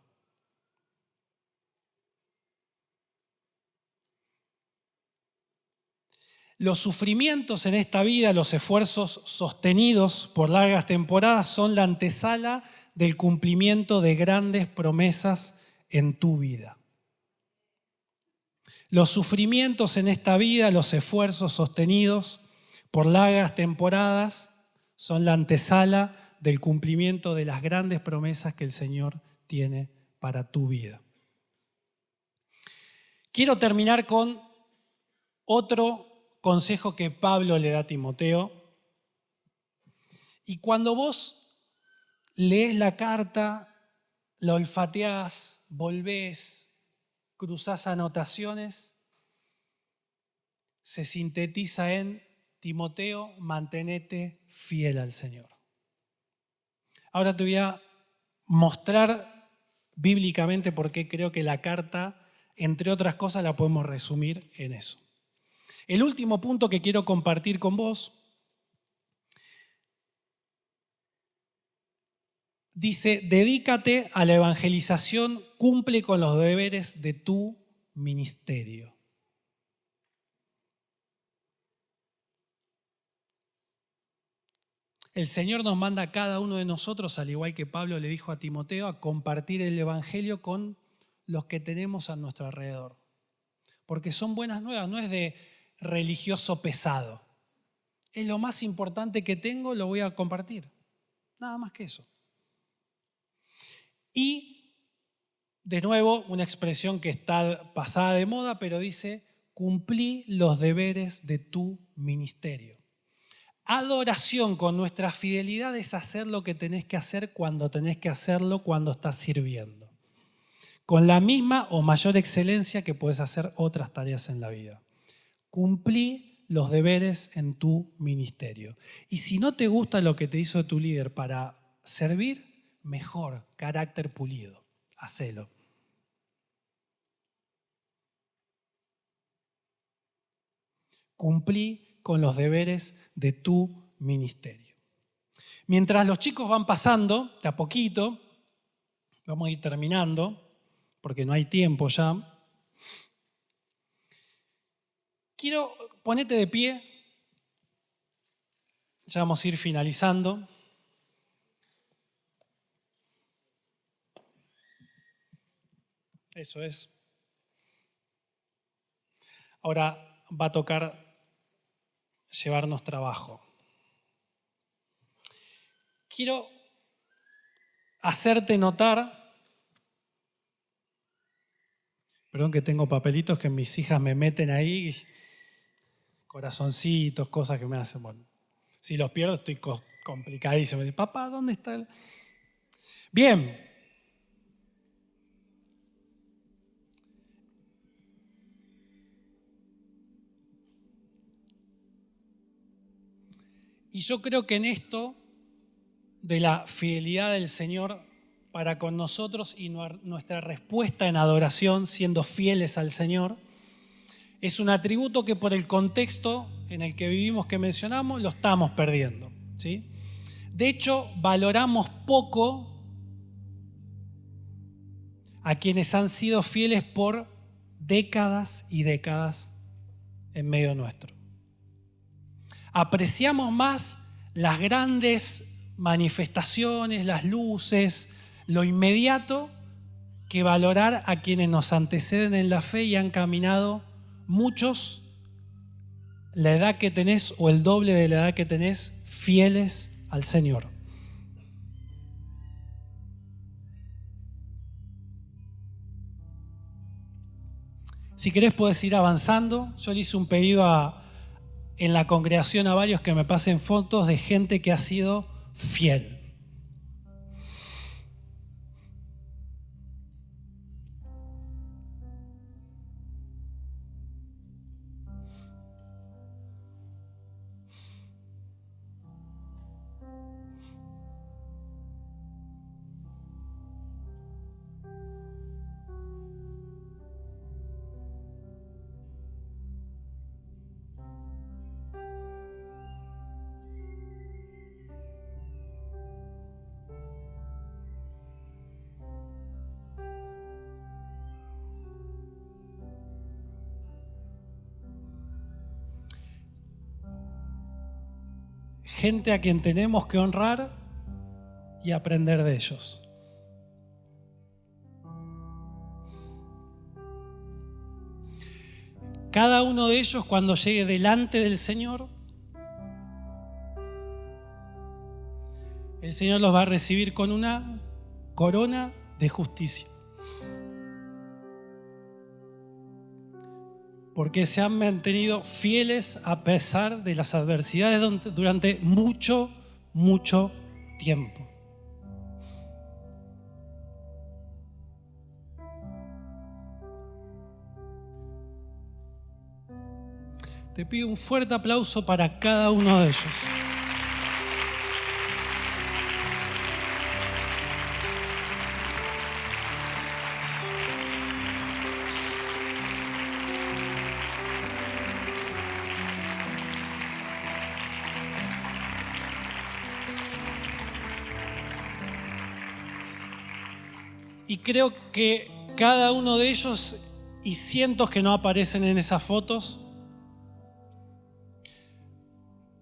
Los sufrimientos en esta vida, los esfuerzos sostenidos por largas temporadas son la antesala del cumplimiento de grandes promesas en tu vida. Los sufrimientos en esta vida, los esfuerzos sostenidos por largas temporadas son la antesala del cumplimiento de las grandes promesas que el Señor tiene para tu vida. Quiero terminar con otro consejo que Pablo le da a Timoteo. Y cuando vos lees la carta, la olfateás, volvés, cruzás anotaciones, se sintetiza en Timoteo, mantenete fiel al Señor. Ahora te voy a mostrar bíblicamente por qué creo que la carta, entre otras cosas, la podemos resumir en eso. El último punto que quiero compartir con vos dice, dedícate a la evangelización, cumple con los deberes de tu ministerio. El Señor nos manda a cada uno de nosotros, al igual que Pablo le dijo a Timoteo, a compartir el evangelio con los que tenemos a nuestro alrededor. Porque son buenas nuevas, no es de religioso pesado. Es lo más importante que tengo, lo voy a compartir. Nada más que eso. Y, de nuevo, una expresión que está pasada de moda, pero dice, cumplí los deberes de tu ministerio. Adoración con nuestra fidelidad es hacer lo que tenés que hacer cuando tenés que hacerlo, cuando estás sirviendo. Con la misma o mayor excelencia que puedes hacer otras tareas en la vida. Cumplí los deberes en tu ministerio. Y si no te gusta lo que te hizo tu líder para servir, mejor, carácter pulido. Hacelo. Cumplí con los deberes de tu ministerio. Mientras los chicos van pasando, de a poquito, vamos a ir terminando, porque no hay tiempo ya. Quiero ponerte de pie. Ya vamos a ir finalizando. Eso es. Ahora va a tocar llevarnos trabajo. Quiero hacerte notar, perdón que tengo papelitos que mis hijas me meten ahí, corazoncitos, cosas que me hacen, bueno, si los pierdo estoy complicadísimo. Papá, ¿dónde está el...? Bien. Y yo creo que en esto de la fidelidad del Señor para con nosotros y nuestra respuesta en adoración, siendo fieles al Señor, es un atributo que por el contexto en el que vivimos que mencionamos, lo estamos perdiendo, ¿sí? De hecho, valoramos poco a quienes han sido fieles por décadas y décadas en medio nuestro. Apreciamos más las grandes manifestaciones, las luces, lo inmediato, que valorar a quienes nos anteceden en la fe y han caminado muchos, la edad que tenés o el doble de la edad que tenés, fieles al Señor. Si querés podés ir avanzando. Yo le hice un pedido en la congregación a varios que me pasen fotos de gente que ha sido fiel. Gente a quien tenemos que honrar y aprender de ellos. Cada uno de ellos, cuando llegue delante del Señor, el Señor los va a recibir con una corona de justicia. Porque se han mantenido fieles a pesar de las adversidades durante mucho, mucho tiempo. Te pido un fuerte aplauso para cada uno de ellos. Y creo que cada uno de ellos, y cientos que no aparecen en esas fotos,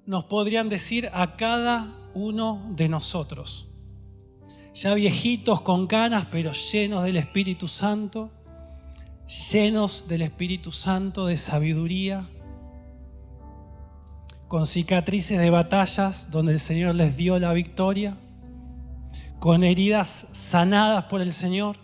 nos podrían decir a cada uno de nosotros, ya viejitos con canas, pero llenos del Espíritu Santo, de sabiduría, con cicatrices de batallas donde el Señor les dio la victoria, con heridas sanadas por el Señor.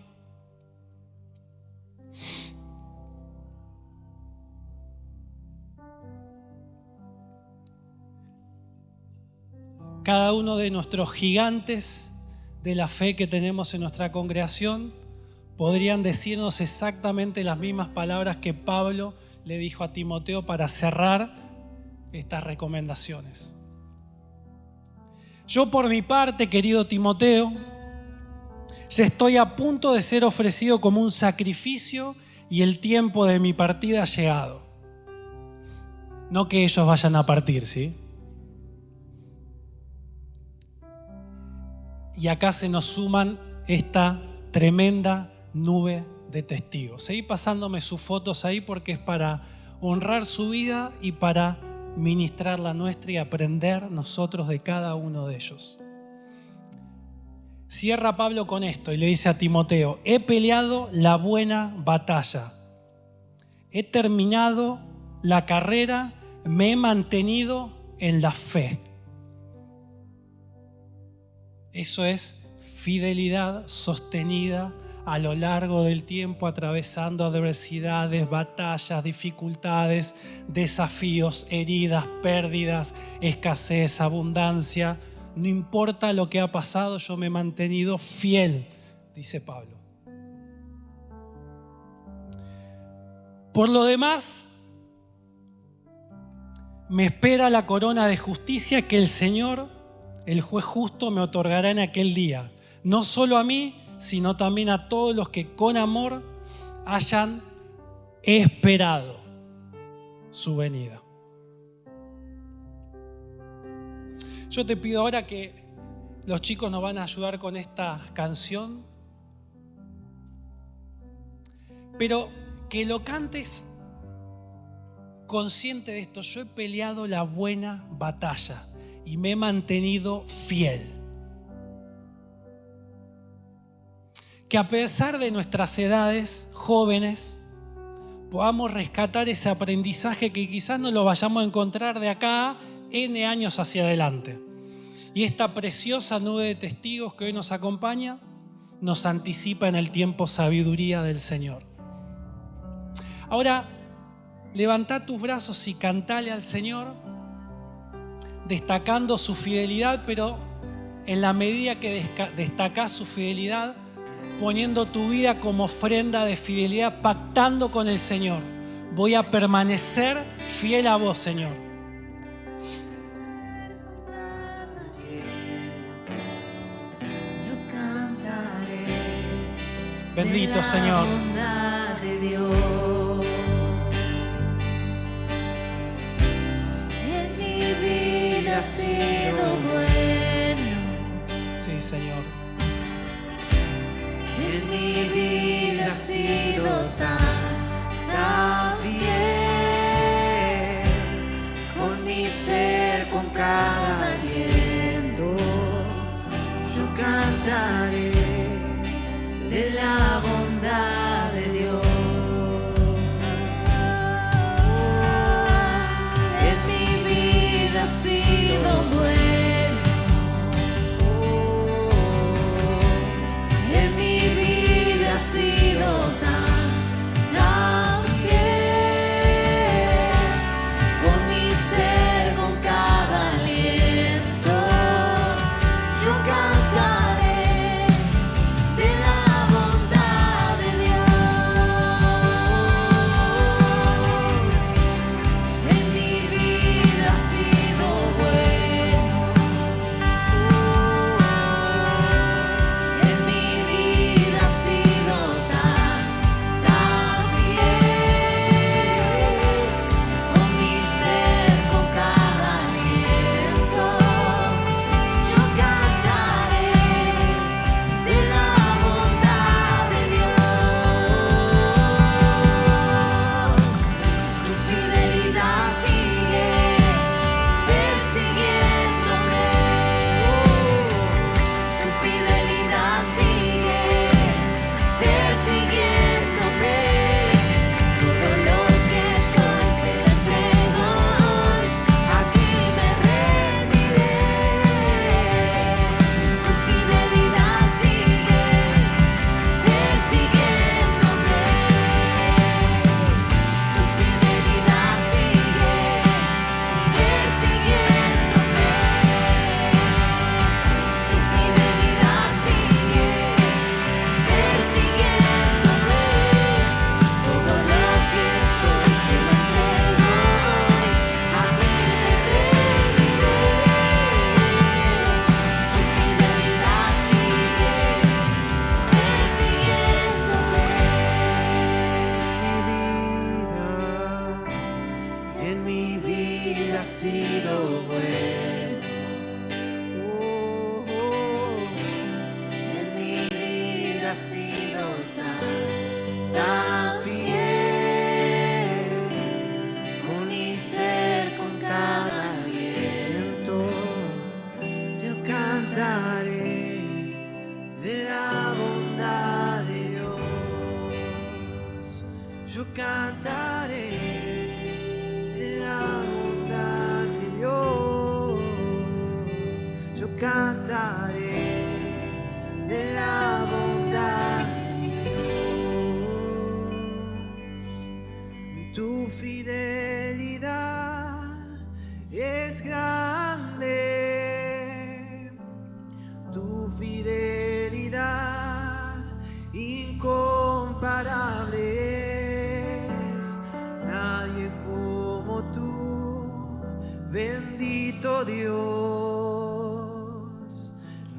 Cada uno de nuestros gigantes de la fe que tenemos en nuestra congregación podrían decirnos exactamente las mismas palabras que Pablo le dijo a Timoteo para cerrar estas recomendaciones. Yo por mi parte, querido Timoteo, ya estoy a punto de ser ofrecido como un sacrificio y el tiempo de mi partida ha llegado. No que ellos vayan a partir, ¿sí? Y acá se nos suman esta tremenda nube de testigos. Seguí pasándome sus fotos ahí porque es para honrar su vida y para ministrar la nuestra y aprender nosotros de cada uno de ellos. Cierra Pablo con esto y le dice a Timoteo: he peleado la buena batalla, he terminado la carrera, me he mantenido en la fe. Eso es fidelidad sostenida a lo largo del tiempo, atravesando adversidades, batallas, dificultades, desafíos, heridas, pérdidas, escasez, abundancia. No importa lo que ha pasado, yo me he mantenido fiel, dice Pablo. Por lo demás, me espera la corona de justicia que el Señor, el juez justo, me otorgará en aquel día. No solo a mí, sino también a todos los que con amor hayan esperado su venida. Yo te pido ahora que los chicos nos van a ayudar con esta canción, pero que lo cantes consciente de esto. Yo he peleado la buena batalla y me he mantenido fiel. Que a pesar de nuestras edades jóvenes, podamos rescatar ese aprendizaje que quizás no lo vayamos a encontrar de acá N años hacia adelante. Y esta preciosa nube de testigos que hoy nos acompaña nos anticipa en el tiempo sabiduría del Señor. Ahora, levantá tus brazos y cantale al Señor, destacando su fidelidad, pero en la medida que destacás su fidelidad, poniendo tu vida como ofrenda de fidelidad, pactando con el Señor. Voy a permanecer fiel a vos, Señor. Yo cantaré. Bendito Señor. La bondad de Dios. En mi vida ha sido bueno. Sí, Señor. En mi vida ha sido tan fiel, con mi ser, con cada aliento, yo cantaré de la bondad de Dios. En mi vida ha sido bueno. Ha sido tan fiel, con mi ser, con cada aliento, yo cantaré de la bondad de Dios. En mi vida ha sido bueno, en mi vida ha sido ha sido tan fiel, con mi ser, con cada aliento, yo cantaré de la bondad de Dios, yo cantaré de la bondad de Dios, yo cantaré de la bondad de Dios. Tu fidelidad es grande, tu fidelidad incomparable es, nadie como tú, bendito Dios,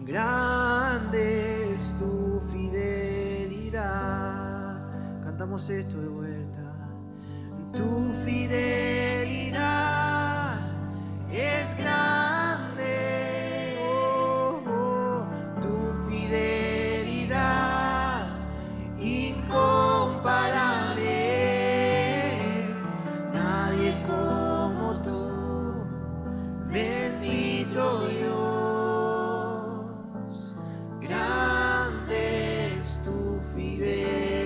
grande es tu fidelidad. Cantamos esto de vuelta. Tu fidelidad es grande, oh, oh, tu fidelidad incomparable es, nadie como tú, bendito Dios, grande es tu fidelidad.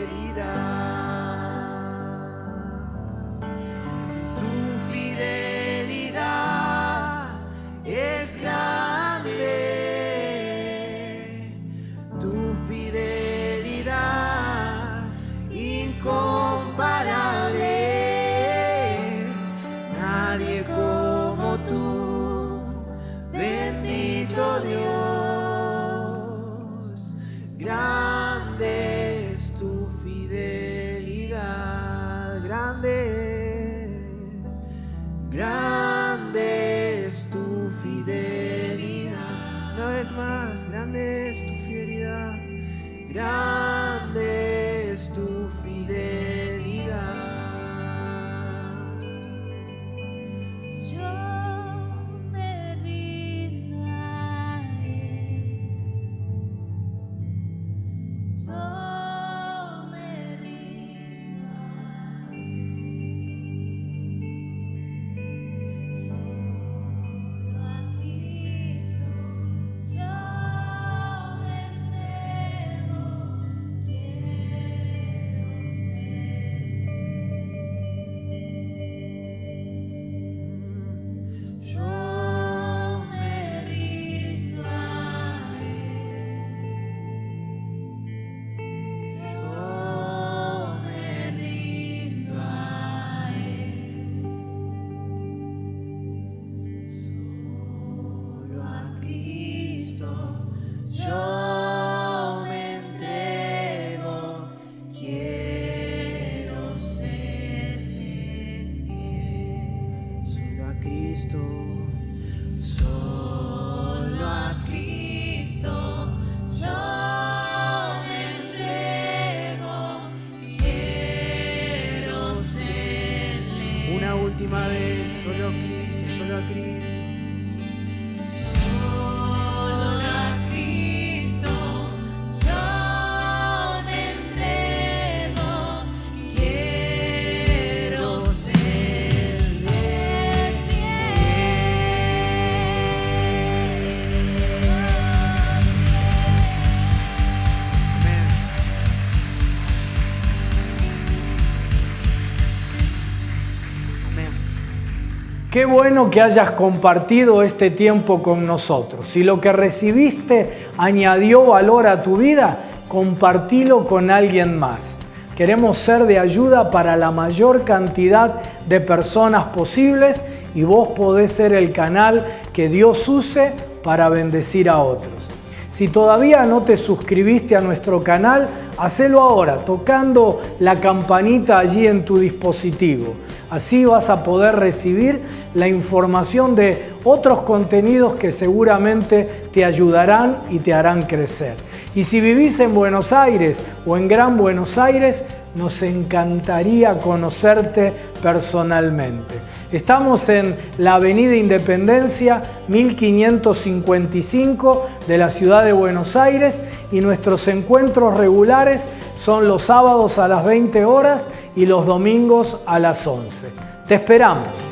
grande es tu fidelidad, grande es tu fidelidad. Yo me rindo a Él. Yo me rindo a Él. Solo a Cristo yo me entrego. Yo me rindo a Él. Yo me rindo a Él. Solo a Cristo yo me entrego. Quiero serle fiel. Solo a Cristo, Solo a Cristo yo me entrego, quiero serle. una última vez, solo a Cristo, solo a Cristo. Solo a Cristo yo me entrego, quiero serle Amén. Amén. Qué bueno que hayas compartido este tiempo con nosotros. Si lo que recibiste añadió valor a tu vida, compartilo con alguien más. Queremos ser de ayuda para la mayor cantidad de personas posibles y vos podés ser el canal que Dios use para bendecir a otros. Si todavía no te suscribiste a nuestro canal, hacelo ahora, tocando la campanita allí en tu dispositivo. Así vas a poder recibir la información de otros contenidos que seguramente te ayudarán y te harán crecer. Y si vivís en Buenos Aires o en Gran Buenos Aires, nos encantaría conocerte personalmente. Estamos en la Avenida Independencia 1555 de la ciudad de Buenos Aires y nuestros encuentros regulares son los sábados a las 20 horas y los domingos a las 11. Te esperamos.